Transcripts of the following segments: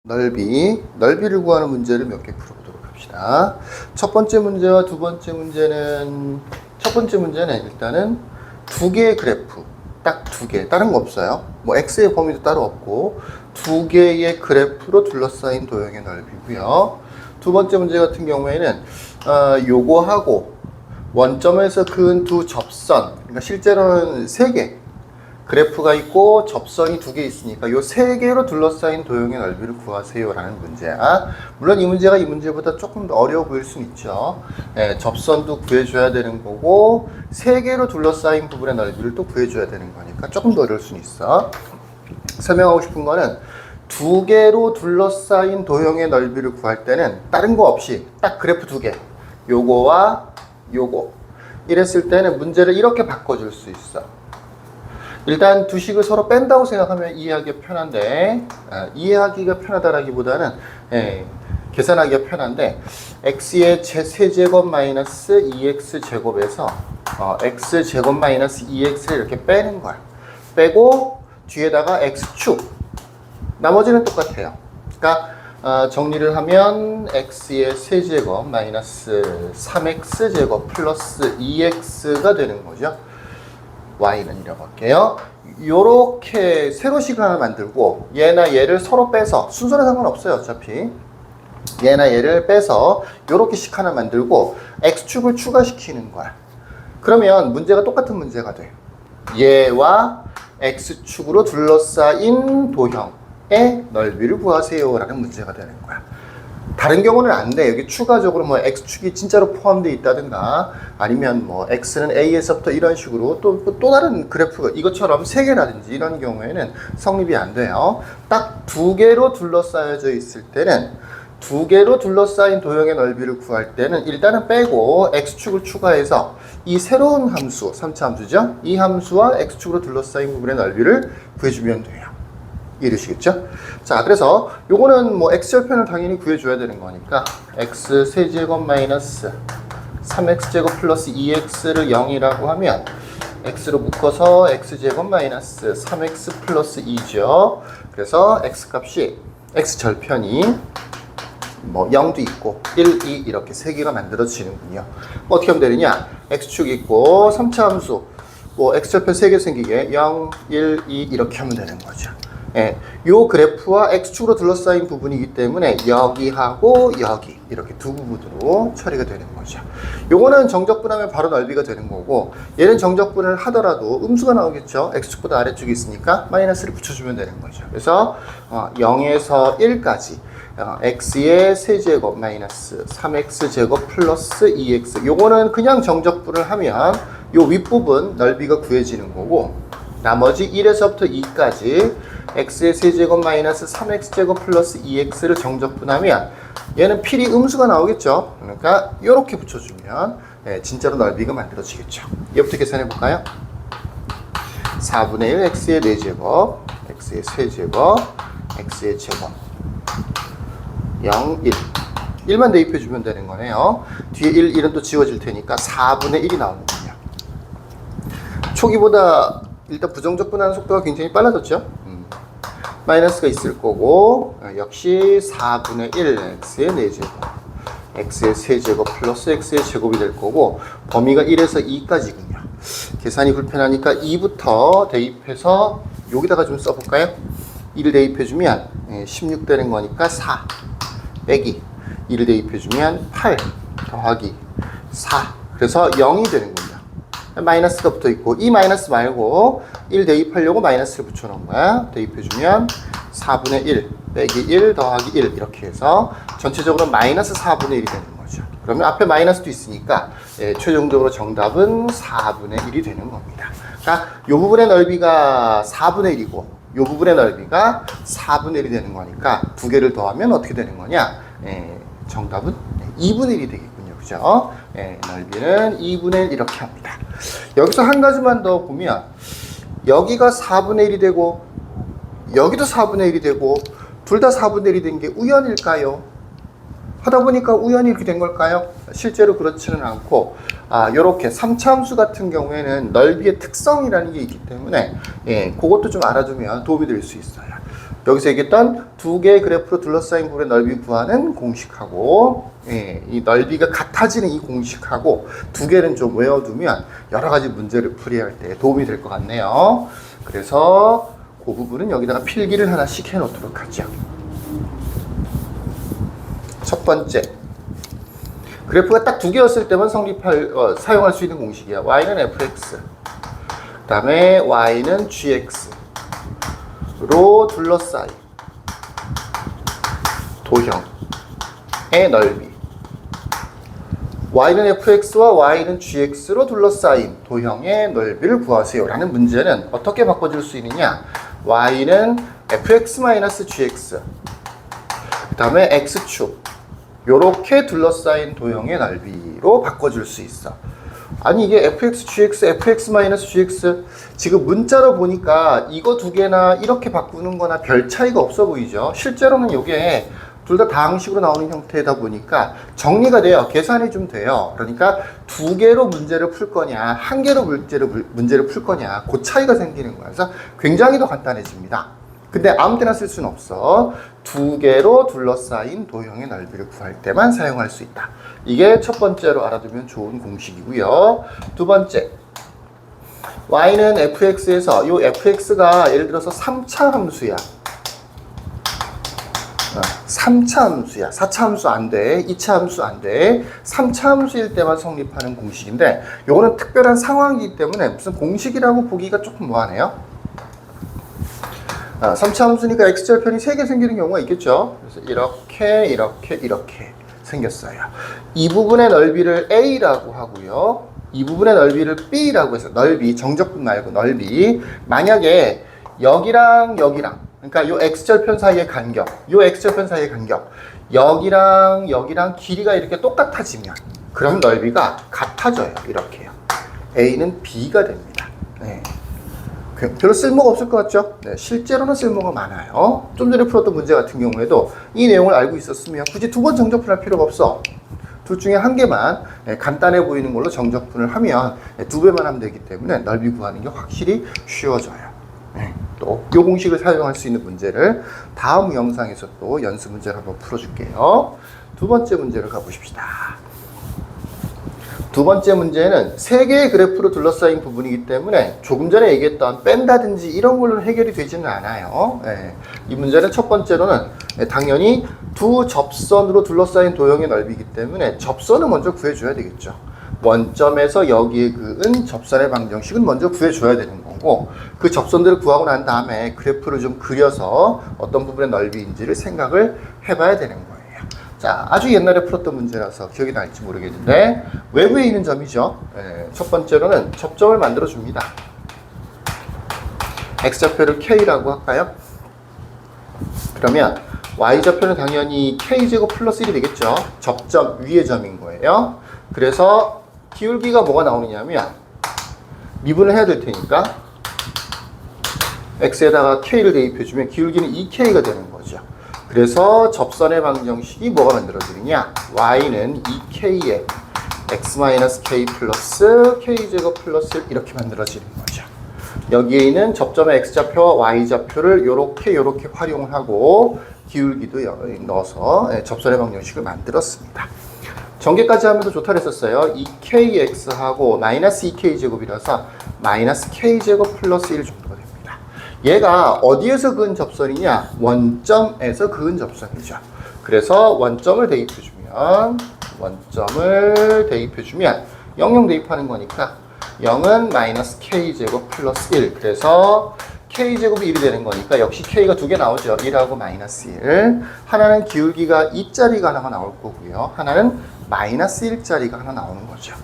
넓이를 구하는 문제를 몇 개 풀어보도록 합시다. 첫 번째 문제와 두 번째 문제는, 첫 번째 문제는 일단은 두 개의 그래프, 딱 두 개, 다른 거 없어요. 뭐 x의 범위도 따로 없고 두 개의 그래프로 둘러싸인 도형의 넓이고요. 두 번째 문제 같은 경우에는 요거하고 원점에서 그은 두 접선, 그러니까 실제로는 세 개 그래프가 있고 접선이 두 개 있으니까 요 세 개로 둘러싸인 도형의 넓이를 구하세요 라는 문제야. 물론 이 문제가 이 문제보다 조금 더 어려워 보일 수는 있죠. 접선도 구해줘야 되는 거고 세 개로 둘러싸인 부분의 넓이를 또 구해줘야 되는 거니까 조금 더 어려울 수는 있어. 설명하고 싶은 거는 두 개로 둘러싸인 도형의 넓이를 구할 때는 다른 거 없이 딱 그래프 두 개, 요거와 요거 이랬을 때는 문제를 이렇게 바꿔줄 수 있어. 일단 두 식을 서로 뺀다고 생각하면 이해하기가 편한데, 이해하기가 편하다라기보다는 계산하기가 편한데, x의 세제곱 마이너스 2x제곱에서 x제곱 마이너스 2x를 이렇게 빼는 거야. 빼고 뒤에다가 x축, 나머지는 똑같아요. 그러니까 정리를 하면 x의 세제곱 마이너스 3x제곱 플러스 2x가 되는 거죠. y는 잃어볼게요. 요렇게 세로 식 하나 만들고 얘나 얘를 서로 빼서, 순서는 상관없어요 어차피. 얘나 얘를 빼서 요렇게 식 하나 만들고 x축을 추가시키는 거야. 그러면 문제가 똑같은 문제가 돼. 얘와 x축으로 둘러싸인 도형의 넓이를 구하세요 라는 문제가 되는 거야. 다른 경우는 안 돼. 여기 추가적으로 뭐 x축이 진짜로 포함되어 있다든가 아니면 뭐 x는 a에서부터 이런 식으로 또 다른 그래프가 이것처럼 세 개라든지 이런 경우에는 성립이 안 돼요. 딱 두 개로 둘러싸여져 있을 때는, 두 개로 둘러싸인 도형의 넓이를 구할 때는 일단은 빼고 x축을 추가해서 이 새로운 함수, 3차 함수죠. 이 함수와 x축으로 둘러싸인 부분의 넓이를 구해주면 돼요. 이해되시겠죠? 자, 그래서 요거는 뭐 x절편을 당연히 구해줘야 되는 거니까 x 세제곱 마이너스 3x제곱 플러스 2x를 0이라고 하면 x로 묶어서 x제곱 마이너스 3x 플러스 2죠. 그래서 x값이 x절편이 뭐 0도 있고 1, 2 이렇게 세 개가 만들어지는군요. 뭐 어떻게 하면 되느냐? x축 있고 3차 함수 뭐 x절편 3개 생기게 0, 1, 2 이렇게 하면 되는 거죠. 요 그래프와 x축으로 둘러싸인 부분이기 때문에 여기하고 여기 이렇게 두 부분으로 처리가 되는 거죠. 요거는 정적분하면 바로 넓이가 되는 거고, 얘는 정적분을 하더라도 음수가 나오겠죠. x축보다 아래쪽이 있으니까 마이너스를 붙여주면 되는 거죠. 그래서 0에서 1까지 x의 세제곱 마이너스 3x제곱 플러스 2x, 요거는 그냥 정적분을 하면 요 윗부분 넓이가 구해지는 거고, 나머지 1에서부터 2까지 x의 세제곱 마이너스 3x제곱 플러스 2x를 정적분하면 얘는 필히 음수가 나오겠죠. 그러니까 이렇게 붙여주면 진짜로 넓이가 만들어지겠죠. 얘부터 계산해 볼까요? 4분의 1 x의 4제곱, x의 세제곱, x의 제곱 0, 1 1만 대입해 주면 되는 거네요. 뒤에 1, 1은 또 지워질 테니까 4분의 1이 나오는군요. 초기보다 일단 부정적분하는 속도가 굉장히 빨라졌죠. 마이너스가 있을 거고, 역시 4분의 1 x의 4제곱, x의 세제곱 플러스 x의 제곱이 될 거고, 범위가 1에서 2까지군요. 계산이 불편하니까 2부터 대입해서 여기다가 좀 써볼까요? 1을 대입해주면 16 되는 거니까 4 빼기 1을 대입해주면 8 더하기 4, 그래서 0이 되는군요. 마이너스가 붙어 있고, 이 마이너스 말고 1 대입하려고 마이너스를 붙여 놓은 거야. 대입해주면 4분의 1 빼기 1 더하기 1 이렇게 해서 전체적으로 마이너스 4분의 1이 되는 거죠. 그러면 앞에 마이너스도 있으니까 최종적으로 정답은 4분의 1이 되는 겁니다. 그러니까 이 부분의 넓이가 4분의 1이고 이 부분의 넓이가 4분의 1이 되는 거니까 두 개를 더하면 어떻게 되는 거냐? 정답은 2분의 1이 되겠군요. 그죠? 넓이는 2분의 1 이렇게 합니다. 여기서 한 가지만 더 보면 여기가 4분의 1이 되고 여기도 4분의 1이 되고 둘 다 4분의 1이 된 게 우연일까요? 하다 보니까 우연히 이렇게 된 걸까요? 실제로 그렇지는 않고, 요렇게 3차 함수 같은 경우에는 넓이의 특성이라는 게 있기 때문에 그것도 좀 알아두면 도움이 될 수 있어요. 여기서 얘기했던 두 개의 그래프로 둘러싸인 부분의 넓이 구하는 공식하고, 예, 이 넓이가 같아지는 이 공식하고 두 개는 좀 외워두면 여러 가지 문제를 풀이할 때 도움이 될 것 같네요. 그래서 그 부분은 여기다가 필기를 하나씩 해놓도록 하죠. 첫 번째, 그래프가 딱 두 개였을 때만 사용할 수 있는 공식이야. y는 fx, 그 다음에 y는 gx로 둘러싸인 도형의 넓이, y는 fx와 y는 gx로 둘러싸인 도형의 넓이를 구하세요 라는 문제는 어떻게 바꿔줄 수 있느냐. y는 fx-gx, 그 다음에 x축, 요렇게 둘러싸인 도형의 넓이로 바꿔줄 수 있어. 아니 이게 fx, gx, fx-gx 지금 문자로 보니까 이거 두 개나 이렇게 바꾸는 거나 별 차이가 없어 보이죠. 실제로는 이게 둘 다 다항식으로 나오는 형태다 보니까 정리가 돼요. 계산이 좀 돼요. 그러니까 두 개로 문제를 풀 거냐 한 개로 문제를 풀 거냐 그 차이가 생기는 거야. 그래서 굉장히 더 간단해집니다. 근데 아무 때나 쓸 수는 없어. 두 개로 둘러싸인 도형의 넓이를 구할 때만 사용할 수 있다. 이게 첫 번째로 알아두면 좋은 공식이고요. 두 번째, y는 fx에서 이 fx가 예를 들어서 3차 함수야. 3차 함수야. 4차 함수 안 돼. 2차 함수 안 돼. 3차 함수일 때만 성립하는 공식인데 요거는 특별한 상황이기 때문에 무슨 공식이라고 보기가 조금 뭐하네요. 3차 함수니까 x절편이 3개 생기는 경우가 있겠죠. 그래서 이렇게 생겼어요. 이 부분의 넓이를 a라고 하고요. 이 부분의 넓이를 b라고 해서 넓이, 정적분 말고 넓이. 만약에 여기랑 그러니까 요 x절편 사이의 간격, 여기랑 길이가 이렇게 똑같아지면 그럼 넓이가 같아져요. 이렇게요. a는 b가 됩니다. 네. 별로 쓸모가 없을 것 같죠? 네, 실제로는 쓸모가 많아요. 좀 전에 풀었던 문제 같은 경우에도 이 내용을 알고 있었으면 굳이 두 번 정적분할 필요가 없어. 둘 중에 한 개만 간단해 보이는 걸로 정적분을 하면 두 배만 하면 되기 때문에 넓이 구하는 게 확실히 쉬워져요. 또 이 공식을 사용할 수 있는 문제를 다음 영상에서 또 연습 문제를 한번 풀어줄게요. 두 번째 문제를 가보십시다. 두 번째 문제는 세 개의 그래프로 둘러싸인 부분이기 때문에 조금 전에 얘기했던 뺀다든지 이런 걸로 해결이 되지는 않아요. 이 문제는 첫 번째로는 당연히 두 접선으로 둘러싸인 도형의 넓이기 때문에 접선을 먼저 구해줘야 되겠죠. 원점에서 여기에 그은 접선의 방정식은 먼저 구해줘야 되는 거고, 그 접선들을 구하고 난 다음에 그래프를 좀 그려서 어떤 부분의 넓이인지를 생각을 해봐야 되는 거예요. 자, 아주 옛날에 풀었던 문제라서 기억이 날지 모르겠는데 외부에 있는 점이죠. 첫 번째로는 접점을 만들어 줍니다. x좌표를 k라고 할까요? 그러면 y좌표는 당연히 k제곱 플러스 1이 되겠죠. 접점 위의 점인 거예요. 그래서 기울기가 뭐가 나오느냐면 미분을 해야 될 테니까 x에다가 k를 대입해주면 기울기는 2k가 되는 거죠. 그래서 접선의 방정식이 뭐가 만들어지느냐? y는 2k에 x-k 플러스 k제곱 플러스 1 이렇게 만들어지는 거죠. 여기에 있는 접점의 x좌표와 y좌표를 요렇게 활용을 하고 기울기도 넣어서 접선의 방정식을 만들었습니다. 전개까지 하면서 좋다 그랬었어요. 2kx하고 마이너스 2k제곱이라서 마이너스 k제곱 플러스 1 정도가 됩니다. 얘가 어디에서 그은 접선이냐? 원점에서 그은 접선이죠. 그래서 원점을 대입해주면 0 대입하는 거니까 0은 마이너스 k제곱 플러스 1. 그래서 k제곱이 1이 되는 거니까 역시 k가 두 개 나오죠. 1하고 마이너스 1. 하나는 기울기가 2짜리가 하나가 나올 거고요. 하나는 마이너스 1짜리가 하나 나오는 거죠.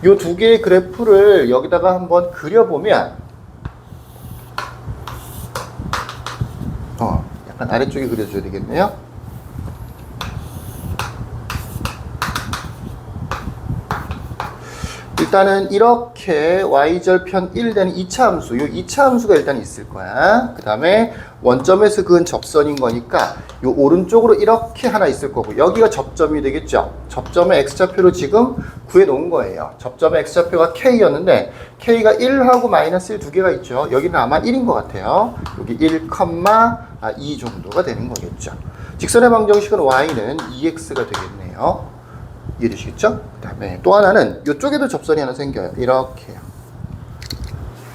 이 두 개의 그래프를 여기다가 한번 그려보면 약간 아래쪽에 그려줘야 되겠네요. 일단은 이렇게 y절편 1 되는 2차 함수, 이 2차 함수가 일단 있을 거야. 그 다음에 원점에서 그은 접선인 거니까 요 오른쪽으로 이렇게 하나 있을 거고, 여기가 접점이 되겠죠. 접점의 x좌표로 지금 구해 놓은 거예요. 접점의 x좌표가 k였는데 k가 1하고 마이너스 1 두 개가 있죠. 여기는 아마 1인 것 같아요. 여기 1, 이 정도가 되는 거겠죠. 직선의 방정식은 y는 2x가 되겠네요. 이해되시겠죠? 그 다음에 또 하나는 이쪽에도 접선이 하나 생겨요. 이렇게요.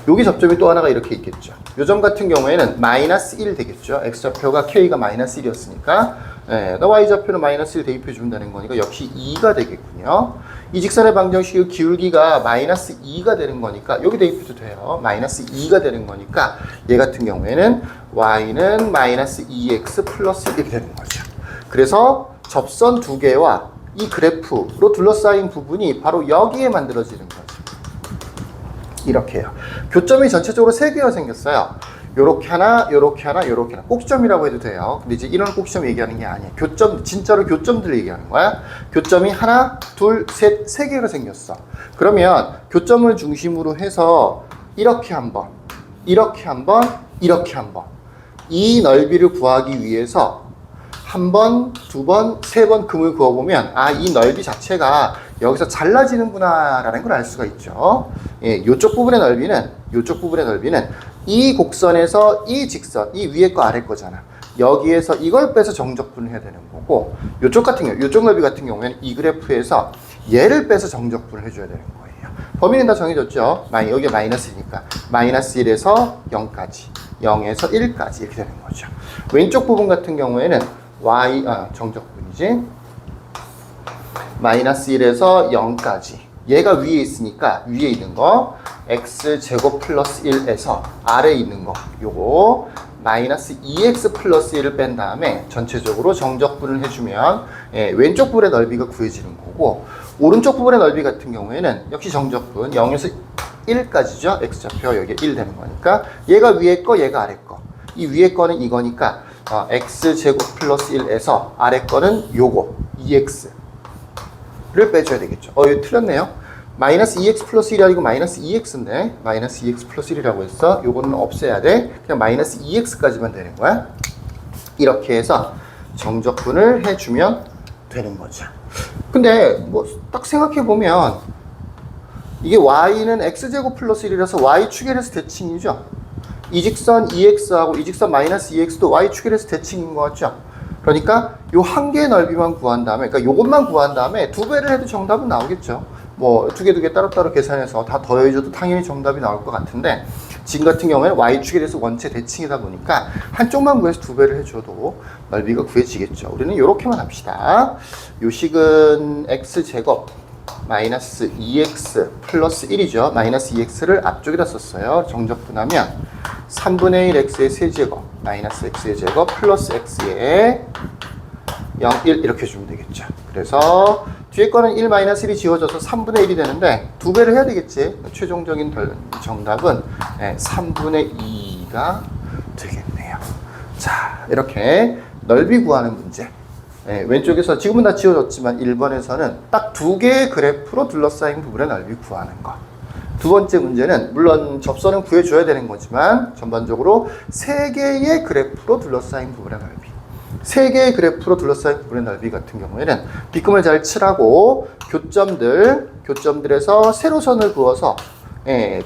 여기 접점이 또 하나가 이렇게 있겠죠. 요 점 같은 경우에는 마이너스 1 되겠죠. x좌표가 k가 마이너스 1이었으니까 y좌표는 마이너스 1 대입해 주면 되는 거니까 역시 2가 되겠군요. 이 직선의 방정식의 기울기가 마이너스 2가 되는 거니까 여기 대입해도 돼요. 마이너스 2가 되는 거니까 얘 같은 경우에는 y는 마이너스 2x 플러스 1이 되는 거죠. 그래서 접선 두 개와 이 그래프로 둘러싸인 부분이 바로 여기에 만들어지는 거죠. 이렇게요. 교점이 전체적으로 3개가 생겼어요. 요렇게 하나, 요렇게 하나, 요렇게 하나. 꼭지점이라고 해도 돼요. 근데 이제 이런 꼭지점 얘기하는 게 아니에요. 교점, 진짜로 교점들 얘기하는 거야. 교점이 하나, 둘, 셋, 3개가 생겼어. 그러면 교점을 중심으로 해서 이렇게 한 번, 이렇게 한 번, 이렇게 한 번. 이 넓이를 구하기 위해서 한 번, 두 번, 세 번 금을 그어보면 이 넓이 자체가 여기서 잘라지는구나 라는 걸 알 수가 있죠. 요쪽 부분의 넓이는 이 곡선에서 이 직선, 이 위에 거 아래 거잖아. 여기에서 이걸 빼서 정적분을 해야 되는 거고, 요쪽 넓이 같은 경우에는 이 그래프에서 얘를 빼서 정적분을 해줘야 되는 거예요. 범위는 다 정해졌죠. 여기가 마이너스니까 마이너스 1에서 0까지, 0에서 1까지 이렇게 되는 거죠. 왼쪽 부분 같은 경우에는 정적분이지. 마이너스 1에서 0까지. 얘가 위에 있으니까 위에 있는 거 x제곱 플러스 1에서 아래에 있는 거 요거 마이너스 2x 플러스 1을 뺀 다음에 전체적으로 정적분을 해주면 왼쪽 부분의 넓이가 구해지는 거고, 오른쪽 부분의 넓이 같은 경우에는 역시 정적분 0에서 1까지죠. x좌표 여기 1 되는 거니까 얘가 위에 거 얘가 아래 거. 이 위에 거는 이거니까 x제곱 플러스 1에서 아래 거는 요거 2x를 빼줘야 되겠죠. 이거 틀렸네요. 마이너스 2x 플러스 1이 아니고 마이너스 2x인데 마이너스 2x 플러스 1이라고 했어. 요거는 없애야 돼. 그냥 마이너스 2x까지만 되는 거야. 이렇게 해서 정적분을 해주면 되는 거죠. 근데 뭐 딱 생각해보면 이게 y는 x제곱 플러스 1이라서 y축에서 대칭이죠. 이 직선 2x하고 이 직선 마이너스 2x도 y축에서 대칭인 거 같죠. 그러니까 요 한 개의 넓이만 구한 다음에, 그러니까 요것만 구한 다음에 2배를 해도 정답은 나오겠죠. 뭐 두 개 따로따로 계산해서 다 더해줘도 당연히 정답이 나올 것 같은데, 지금 같은 경우에는 y축에 대해서 원체 대칭이다 보니까 한쪽만 구해서 2배를 해줘도 넓이가 구해지겠죠. 우리는 이렇게만 합시다. 요 식은 x제곱 마이너스 2x 플러스 1이죠. 마이너스 2x를 앞쪽에다 썼어요. 정적분하면 3분의 1 x의 세제곱 마이너스 x의 제곱 플러스 x의 0, 1 이렇게 해주면 되겠죠. 그래서 뒤에 거는 1 마이너스 1이 지워져서 3분의 1이 되는데 2배를 해야 되겠지. 최종적인 정답은 3분의 2가 되겠네요. 자, 이렇게 넓이 구하는 문제. 왼쪽에서 지금은 다 지워졌지만 1번에서는 딱 2개의 그래프로 둘러싸인 부분의 넓이 구하는 것. 두 번째 문제는 물론 접선은 구해줘야 되는 거지만 전반적으로 3개의 그래프로 둘러싸인 부분의 넓이. 3개의 그래프로 둘러싸인 부분의 넓이 같은 경우에는 빗금을 잘 칠하고 교점들에서 세로선을 그어서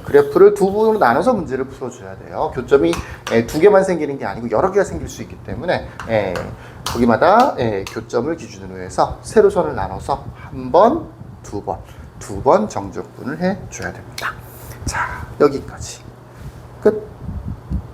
그래프를 두 부분으로 나눠서 문제를 풀어줘야 돼요. 교점이 2개만 생기는 게 아니고 여러 개가 생길 수 있기 때문에 거기마다 교점을 기준으로 해서 세로선을 나눠서 한 번, 두 번 정적분을 해줘야 됩니다. 자, 여기까지 끝.